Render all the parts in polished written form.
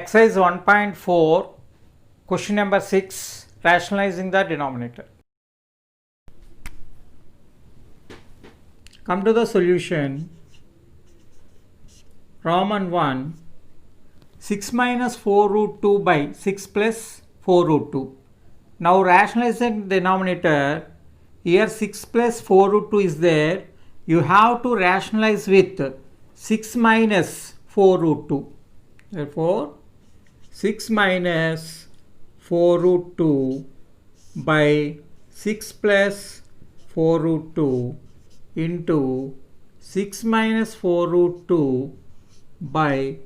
Exercise 1.4, question number 6, rationalizing the denominator. Come to the solution. Roman 1, 6 minus 4 root 2 by 6 plus 4 root 2. Now rationalizing denominator, here 6 plus 4 root 2 is there. You have to rationalize with 6 minus 4 root 2. Therefore, 6 minus 4 root 2 by 6 plus 4 root 2 into 6 minus 4 root 2 by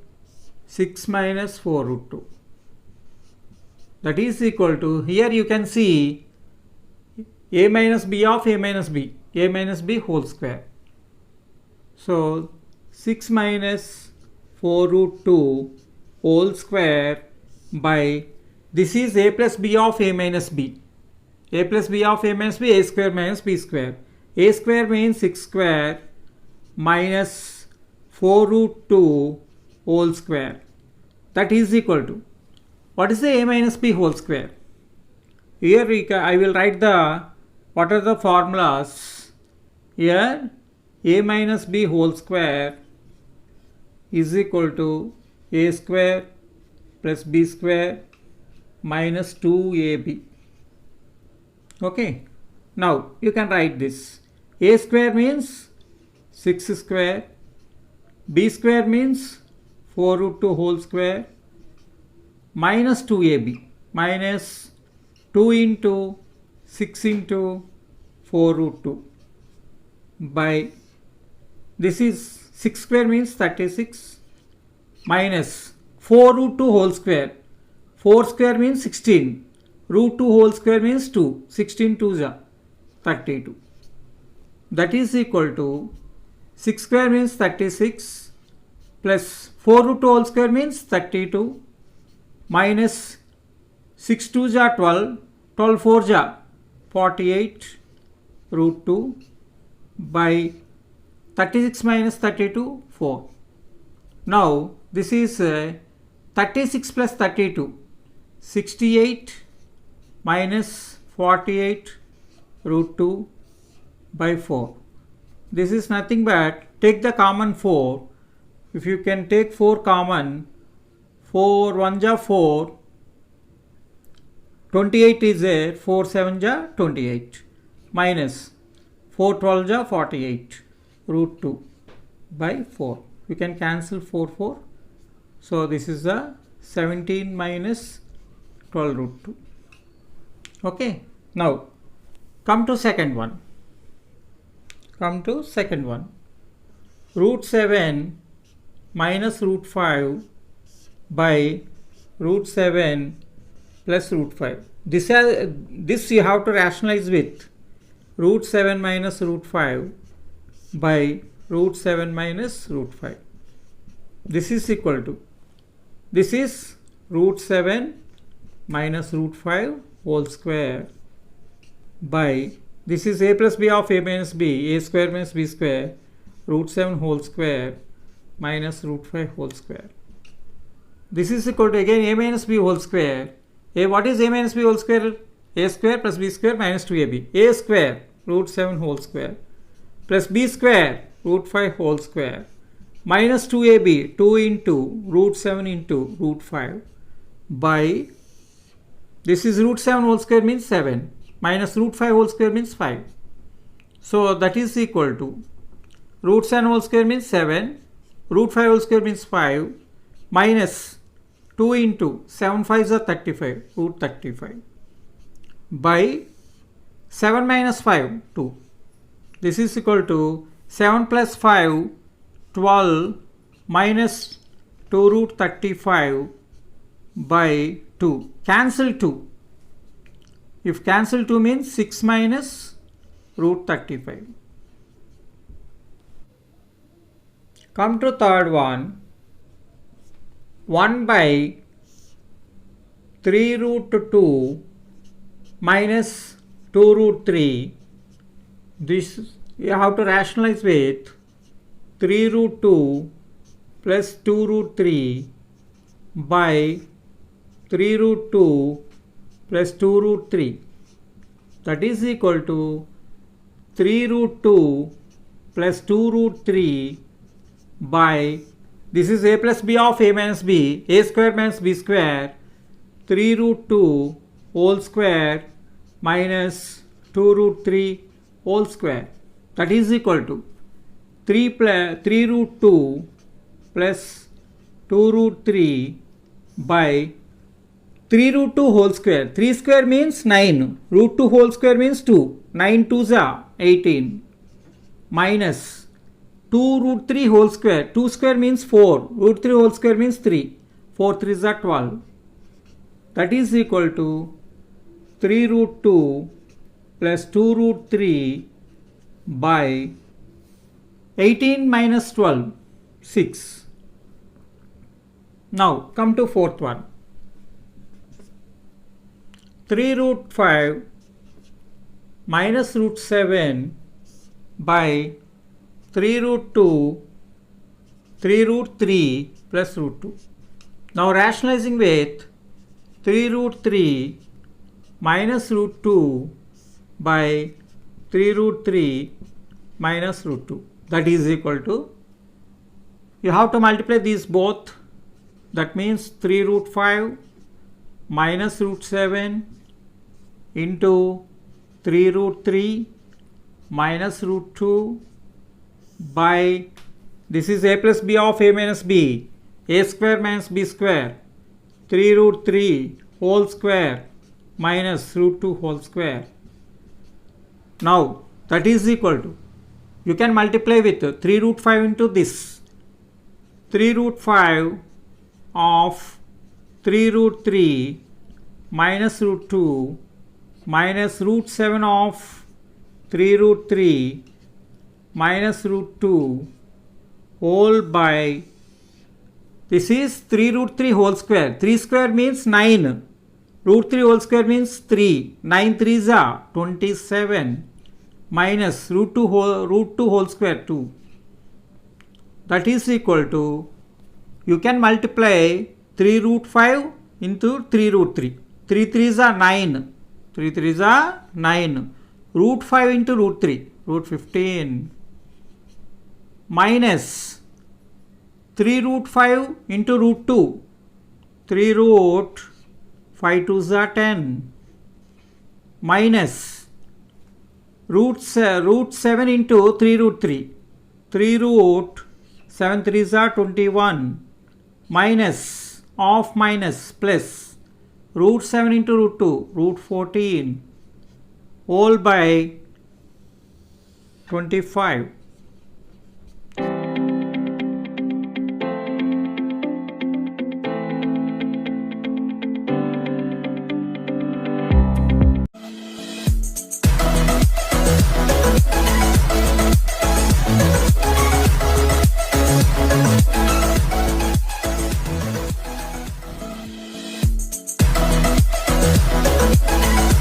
6 minus 4 root 2. That is equal to, here you can see a minus b of a minus b whole square. So 6 minus 4 root 2 whole square by, this is a plus b of a minus b. A plus b of a minus b, a square minus b square. A square means 6 square minus 4 root 2 whole square. That is equal to, what is the a minus b whole square? Here I will write what are the formulas. Here a minus b whole square is equal to a square plus b square minus 2ab. Okay. Now you can write this. A square means 6 square. B square means 4 root 2 whole square minus 2ab minus 2 into 6 into 4 root 2 by, this is 6 square means 36 minus 4 root 2 whole square. 4 square means 16. Root 2 whole square means 2. 16 2s are 32. That is equal to 6 square means 36 plus 4 root 2 whole square means 32 minus 6 2s are 12. 12 4s are 48 root 2 by 36 minus 32, 4. Now this is 36 plus 32, 68 minus 48 root 2 by 4. This is nothing but, take the common 4. If you can take 4 common, 4 1s are 4, 28 is there, 4 7s are 28 minus 4 12s are 48 root 2 by 4. You can cancel 4 4. So this is the 17 minus 12 root 2. Okay. Now come to second one. Root 7 minus root 5 by root 7 plus root 5. This you have to rationalize with root 7 minus root 5 by root 7 minus root 5. This is equal to, this is root 7 minus root 5 whole square by, this is a plus b of a minus b, a square minus b square, root 7 whole square minus root 5 whole square. This is equal to again a minus b whole square. What is a minus b whole square? A square plus b square minus 2ab. A square root 7 whole square plus b square root 5 whole square minus 2ab, 2 into root 7 into root 5 by, this is root 7 whole square means 7 minus root 5 whole square means 5. So that is equal to, root 7 whole square means 7, root 5 whole square means 5 minus 2 into 7 5s are 35, root 35 by 7 minus 5, 2. This is equal to 7 plus 5, 12 minus 2 root 35 by 2. Cancel 2. If cancel 2 means 6 minus root 35. Come to third one. 1 by 3 root 2 minus 2 root 3. This you have to rationalize with 3 root 2 plus 2 root 3 by 3 root 2 plus 2 root 3. That is equal to 3 root 2 plus 2 root 3 by, this is a plus b of a minus b, a square minus b square, 3 root 2 whole square minus 2 root 3 whole square. That is equal to 3 root 2 plus 2 root 3 by 3 root 2 whole square. 3 square means 9. Root 2 whole square means 2. 9 2s are 18. Minus 2 root 3 whole square. 2 square means 4. Root 3 whole square means 3. 4 3s are 12. That is equal to 3 root 2 plus 2 root 3 by 18 minus 12, 6. Now come to fourth one. 3 root 5 minus root 7 by 3 root 2, 3 root 3 plus root 2. Now rationalizing with 3 root 3 minus root 2 by 3 root 3 minus root 2. That is equal to, you have to multiply these both. That means 3 root 5 minus root 7 into 3 root 3 minus root 2 by, this is a plus b of a minus b, a square minus b square, 3 root 3 whole square minus root 2 whole square. Now that is equal to, you can multiply with 3 root 5 into this, 3 root 5 of 3 root 3 minus root 2 minus root 7 of 3 root 3 minus root 2 whole by, this is 3 root 3 whole square. 3 square means 9. Root 3 whole square means 3. 9 3s are 27 minus root 2 whole square 2. That is equal to, you can multiply 3 root 5 into 3 root 3. 3 3s are 9. 3 3s are 9. Root 5 into root 3. Root 15. Minus 3 root 5 into root 2. 3 root 5 2s are 10. Minus root 7 into 3 root 3. 3 root 7 3s are 21. Minus of minus plus root 7 into root 2, root 14 whole by 25.